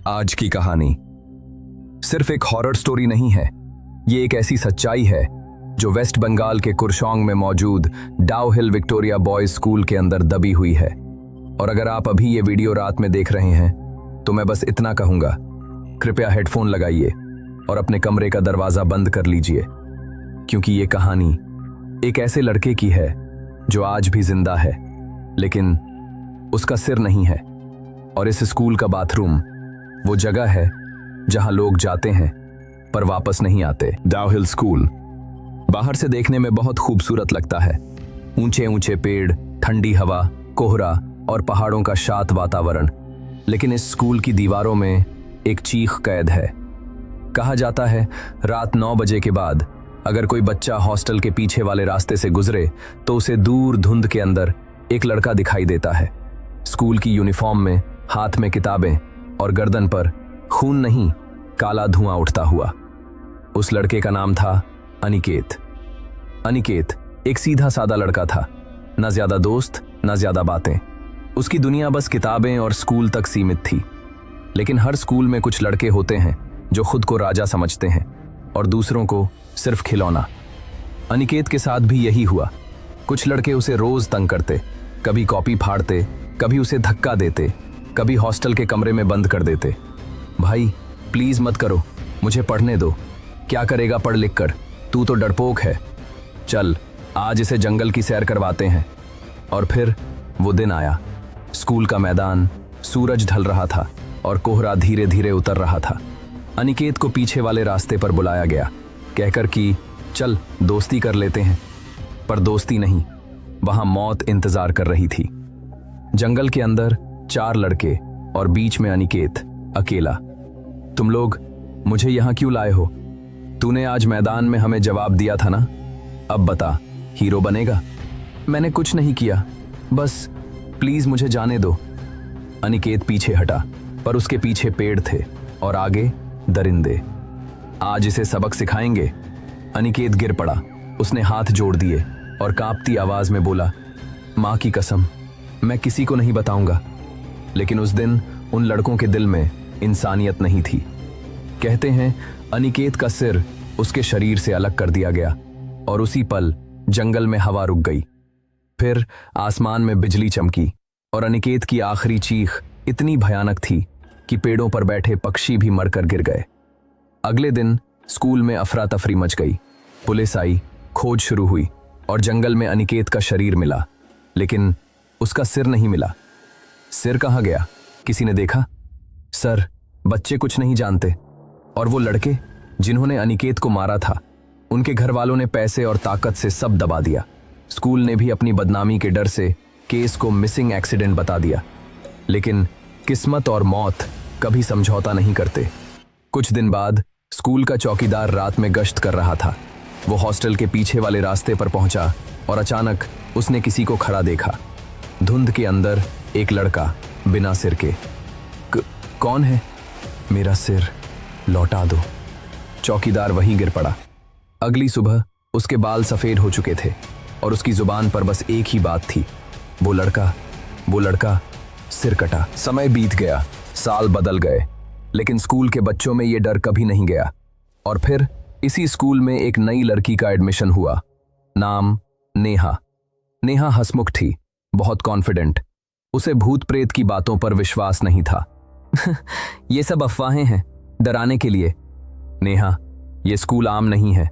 आज की कहानी सिर्फ एक हॉरर स्टोरी नहीं है। ये एक ऐसी सच्चाई है जो वेस्ट बंगाल के कुरशोंग में मौजूद डाउ हिल विक्टोरिया बॉयज स्कूल के अंदर दबी हुई है। और अगर आप अभी ये वीडियो रात में देख रहे हैं तो मैं बस इतना कहूंगा, कृपया हेडफोन लगाइए और अपने कमरे का दरवाजा बंद कर लीजिए, क्योंकि ये कहानी एक ऐसे लड़के की है जो आज भी जिंदा है, लेकिन उसका सिर नहीं है। और इस स्कूल का बाथरूम वो जगह है जहां लोग जाते हैं पर वापस नहीं आते। डाउ हिल स्कूल बाहर से देखने में बहुत खूबसूरत लगता है। ऊंचे ऊंचे पेड़, ठंडी हवा, कोहरा और पहाड़ों का शांत वातावरण। लेकिन इस स्कूल की दीवारों में एक चीख कैद है। कहा जाता है रात 9 बजे के बाद अगर कोई बच्चा हॉस्टल के पीछे वाले रास्ते से गुजरे तो उसे दूर धुंध के अंदर एक लड़का दिखाई देता है, स्कूल की यूनिफॉर्म में, हाथ में किताबें और गर्दन पर खून नहीं, काला धुआं उठता हुआ। उस लड़के का नाम था अनिकेत। अनिकेत एक सीधा सादा लड़का था, न ज्यादा दोस्त न ज्यादा बातें। उसकी दुनिया बस किताबें और स्कूल तक सीमित थी। लेकिन हर स्कूल में कुछ लड़के होते हैं जो खुद को राजा समझते हैं और दूसरों को सिर्फ खिलौना। अनिकेत के साथ भी यही हुआ। कुछ लड़के उसे रोज तंग करते, कभी कॉपी फाड़ते, कभी उसे धक्का देते, कभी हॉस्टल के कमरे में बंद कर देते। भाई प्लीज मत करो, मुझे पढ़ने दो। क्या करेगा पढ़ लिख कर, तू तो डरपोक है। चल आज इसे जंगल की सैर करवाते हैं। और फिर वो दिन आया। स्कूल का मैदान, सूरज ढल रहा था और कोहरा धीरे धीरे उतर रहा था। अनिकेत को पीछे वाले रास्ते पर बुलाया गया, कहकर कि चल दोस्ती कर लेते हैं। पर दोस्ती नहीं, वहां मौत इंतजार कर रही थी। जंगल के अंदर 4 लड़के और बीच में अनिकेत अकेला। तुम लोग मुझे यहां क्यों लाए हो? तूने आज मैदान में हमें जवाब दिया था ना, अब बता, हीरो बनेगा? मैंने कुछ नहीं किया, बस प्लीज मुझे जाने दो। अनिकेत पीछे हटा, पर उसके पीछे पेड़ थे और आगे दरिंदे। आज इसे सबक सिखाएंगे। अनिकेत गिर पड़ा। उसने हाथ जोड़ दिए और कांपती आवाज में बोला, मां की कसम, मैं किसी को नहीं बताऊंगा। लेकिन उस दिन उन लड़कों के दिल में इंसानियत नहीं थी। कहते हैं अनिकेत का सिर उसके शरीर से अलग कर दिया गया और उसी पल जंगल में हवा रुक गई। फिर आसमान में बिजली चमकी और अनिकेत की आखिरी चीख इतनी भयानक थी कि पेड़ों पर बैठे पक्षी भी मरकर गिर गए। अगले दिन स्कूल में अफरा तफरी मच गई। पुलिस आई, खोज शुरू हुई और जंगल में अनिकेत का शरीर मिला, लेकिन उसका सिर नहीं मिला। सिर कहाँ गया? किसी ने देखा? सर, बच्चे कुछ नहीं जानते। और वो लड़के जिन्होंने अनिकेत को मारा था, उनके घर वालों ने पैसे और ताकत से सब दबा दिया। स्कूल ने भी अपनी बदनामी के डर से केस को मिसिंग एक्सीडेंट बता दिया। लेकिन किस्मत और मौत कभी समझौता नहीं करते। कुछ दिन बाद स्कूल का चौकीदार रात में गश्त कर रहा था। वो हॉस्टल के पीछे वाले रास्ते पर पहुंचा और अचानक उसने किसी को खड़ा देखा। धुंध के अंदर एक लड़का बिना सिर के। कौन है? मेरा सिर लौटा दो। चौकीदार वहीं गिर पड़ा। अगली सुबह उसके बाल सफेद हो चुके थे और उसकी जुबान पर बस एक ही बात थी, वो लड़का, सिर कटा। समय बीत गया, साल बदल गए, लेकिन स्कूल के बच्चों में ये डर कभी नहीं गया। और फिर इसी स्कूल में एक नई लड़की का एडमिशन हुआ। नाम नेहा। नेहा हंसमुख थी, बहुत कॉन्फिडेंट। उसे भूत प्रेत की बातों पर विश्वास नहीं था। ये सब अफवाहें हैं, डराने के लिए। नेहा, ये स्कूल आम नहीं है,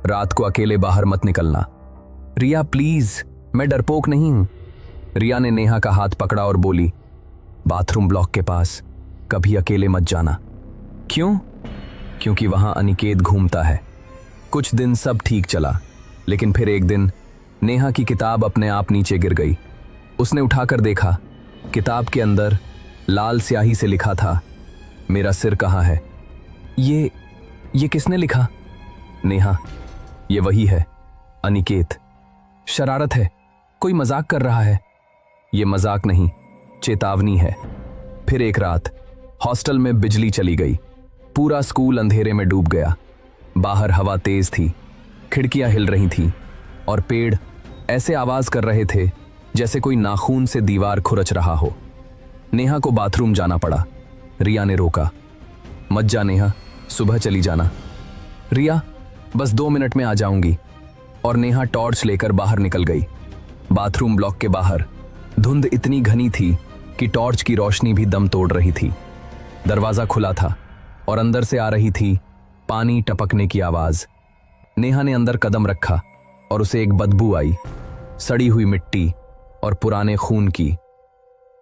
रात को अकेले बाहर मत निकलना। रिया प्लीज, मैं डरपोक नहीं हूं। रिया ने नेहा का हाथ पकड़ा और बोली, बाथरूम ब्लॉक के पास कभी अकेले मत जाना। क्यों? क्योंकि वहां अनिकेत घूमता है। कुछ दिन सब ठीक चला, लेकिन फिर एक दिन नेहा की किताब अपने आप नीचे गिर गई। उसने उठाकर देखा, किताब के अंदर लाल स्याही से लिखा था, मेरा सिर कहाँ है? ये किसने लिखा? नेहा, ये वही है, अनिकेत। शरारत है, कोई मजाक कर रहा है। ये मजाक नहीं, चेतावनी है। फिर एक रात हॉस्टल में बिजली चली गई। पूरा स्कूल अंधेरे में डूब गया। बाहर हवा तेज थी, खिड़कियां हिल रही थीं और पेड़ ऐसे आवाज कर रहे थे जैसे कोई नाखून से दीवार खुरच रहा हो। नेहा को बाथरूम जाना पड़ा। रिया ने रोका, मत जा नेहा, सुबह चली जाना। रिया, बस 2 मिनट में आ जाऊंगी। और नेहा टॉर्च लेकर बाहर निकल गई। बाथरूम ब्लॉक के बाहर धुंध इतनी घनी थी कि टॉर्च की रोशनी भी दम तोड़ रही थी। दरवाजा खुला था और अंदर से आ रही थी पानी टपकने की आवाज। नेहा ने अंदर कदम रखा और उसे एक बदबू आई, सड़ी हुई मिट्टी और पुराने खून की।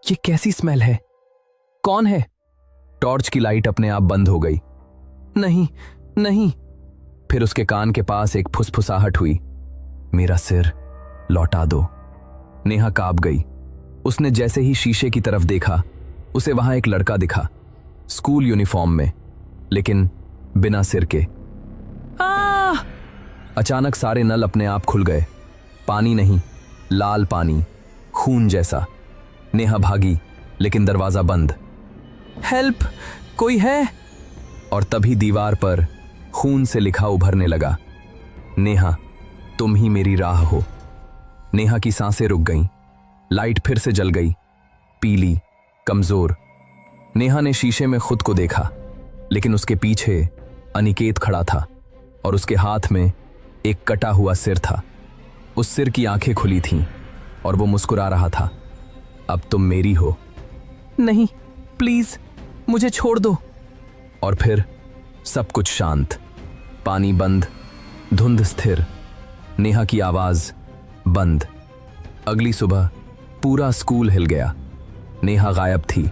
ये कैसी स्मेल है? कौन है? टॉर्च की लाइट अपने आप बंद हो गई। नहीं नहीं। फिर उसके कान के पास एक फुसफुसाहट हुई, मेरा सिर लौटा दो। नेहा कांप गई। उसने जैसे ही शीशे की तरफ देखा, उसे वहां एक लड़का दिखा, स्कूल यूनिफॉर्म में, लेकिन बिना सिर के। अचानक सारे नल अपने आप खुल गए। पानी नहीं, लाल पानी, खून जैसा। नेहा भागी, लेकिन दरवाजा बंद। हेल्प, कोई है? और तभी दीवार पर खून से लिखा उभरने लगा, नेहा, तुम ही मेरी राह हो। नेहा की सांसें रुक गईं। लाइट फिर से जल गई, पीली, कमजोर। नेहा ने शीशे में खुद को देखा, लेकिन उसके पीछे अनिकेत खड़ा था और उसके हाथ में एक कटा हुआ सिर था। उस सिर की आंखें खुली थीं और वो मुस्कुरा रहा था, अब तुम मेरी हो। नहीं, प्लीज मुझे छोड़ दो। और फिर सब कुछ शांत, पानी बंद, धुंध स्थिर, नेहा की आवाज बंद। अगली सुबह पूरा स्कूल हिल गया। नेहा गायब थी।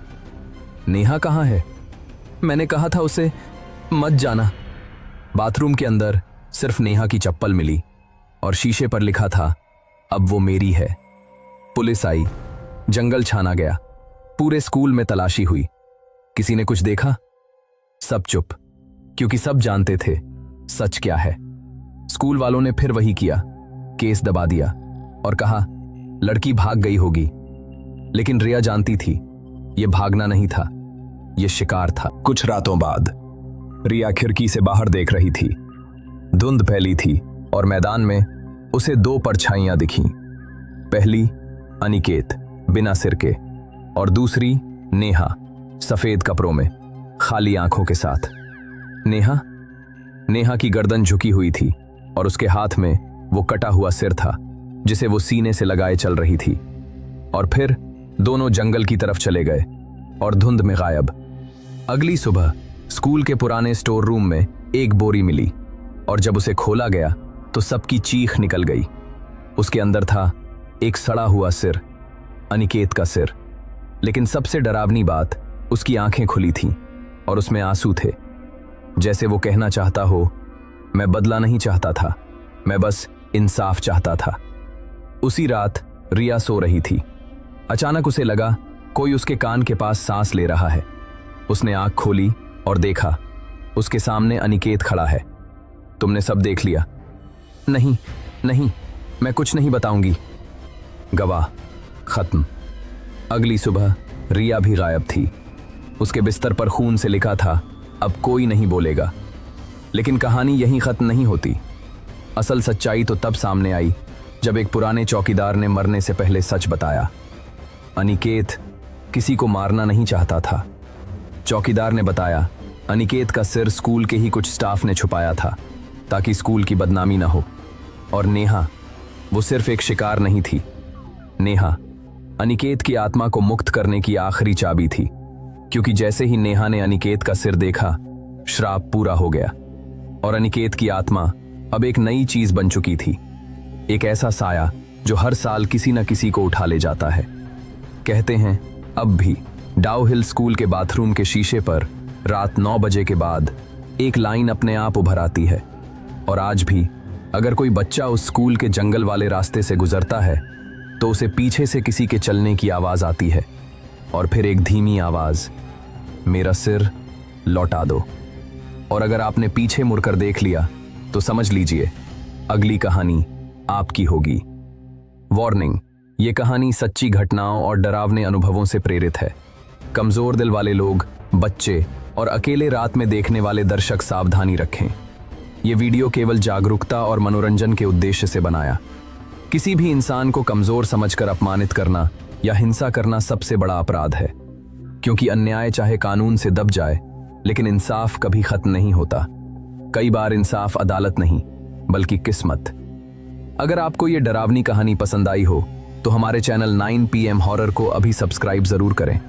नेहा कहाँ है? मैंने कहा था उसे मत जाना। बाथरूम के अंदर सिर्फ नेहा की चप्पल मिली और शीशे पर लिखा था, अब वो मेरी है। पुलिस आई, जंगल छाना गया, पूरे स्कूल में तलाशी हुई। किसी ने कुछ देखा? सब चुप, क्योंकि सब जानते थे सच क्या है। स्कूल वालों ने फिर वही किया, केस दबा दिया और कहा लड़की भाग गई होगी। लेकिन रिया जानती थी यह भागना नहीं था, यह शिकार था। कुछ रातों बाद रिया खिड़की से बाहर देख रही थी। धुंध फैली थी और मैदान में उसे 2 परछाइयां दिखीं। पहली अनिकेत बिना सिर के और दूसरी नेहा सफेद कपड़ों में, खाली आंखों के साथ। नेहा की गर्दन झुकी हुई थी और उसके हाथ में वो कटा हुआ सिर था जिसे वो सीने से लगाए चल रही थी। और फिर दोनों जंगल की तरफ चले गए और धुंध में गायब। अगली सुबह स्कूल के पुराने स्टोर रूम में एक बोरी मिली और जब उसे खोला गया तो सबकी चीख निकल गई। उसके अंदर था एक सड़ा हुआ सिर, अनिकेत का सिर। लेकिन सबसे डरावनी बात, उसकी आंखें खुली थीं और उसमें आंसू थे, जैसे वो कहना चाहता हो, मैं बदला नहीं चाहता था, मैं बस इंसाफ चाहता था। उसी रात रिया सो रही थी। अचानक उसे लगा कोई उसके कान के पास सांस ले रहा है। उसने आंख खोली और देखा उसके सामने अनिकेत खड़ा है। तुमने सब देख लिया? नहीं नहीं, मैं कुछ नहीं बताऊंगी। गवाह खत्म। अगली सुबह रिया भी गायब थी। उसके बिस्तर पर खून से लिखा था, अब कोई नहीं बोलेगा। लेकिन कहानी यहीं खत्म नहीं होती। असल सच्चाई तो तब सामने आई जब एक पुराने चौकीदार ने मरने से पहले सच बताया। अनिकेत किसी को मारना नहीं चाहता था। चौकीदार ने बताया अनिकेत का सिर स्कूल के ही कुछ स्टाफ ने छुपाया था ताकि स्कूल की बदनामी ना हो। और नेहा, वो सिर्फ एक शिकार नहीं थी। नेहा अनिकेत की आत्मा को मुक्त करने की आखिरी चाबी थी, क्योंकि जैसे ही नेहा ने अनिकेत का सिर देखा, श्राप पूरा हो गया और अनिकेत की आत्मा अब एक नई चीज बन चुकी थी, एक ऐसा साया जो हर साल किसी न किसी को उठा ले जाता है। कहते हैं अब भी डाउ हिल स्कूल के बाथरूम के शीशे पर रात 9 बजे के बाद एक लाइन अपने आप उभर आती है। और आज भी अगर कोई बच्चा उस स्कूल के जंगल वाले रास्ते से गुजरता है तो उसे पीछे से किसी के चलने की आवाज आती है और फिर एक धीमी आवाज, मेरा सिर लौटा दो। और अगर आपने पीछे मुड़कर देख लिया तो समझ लीजिए अगली कहानी आपकी होगी। वार्निंग, ये कहानी सच्ची घटनाओं और डरावने अनुभवों से प्रेरित है। कमजोर दिल वाले लोग, बच्चे और अकेले रात में देखने वाले दर्शक सावधानी रखें। ये वीडियो केवल जागरूकता और मनोरंजन के उद्देश्य से बनाया। किसी भी इंसान को कमजोर समझकर अपमानित करना या हिंसा करना सबसे बड़ा अपराध है, क्योंकि अन्याय चाहे कानून से दब जाए लेकिन इंसाफ कभी खत्म नहीं होता। कई बार इंसाफ अदालत नहीं बल्कि किस्मत। अगर आपको ये डरावनी कहानी पसंद आई हो तो हमारे चैनल 9 PM हॉरर को अभी सब्सक्राइब जरूर करें।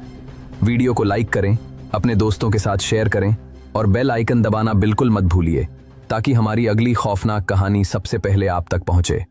वीडियो को लाइक करें, अपने दोस्तों के साथ शेयर करें और बेल आइकन दबाना बिल्कुल मत भूलिए ताकि हमारी अगली खौफनाक कहानी सबसे पहले आप तक पहुंचे।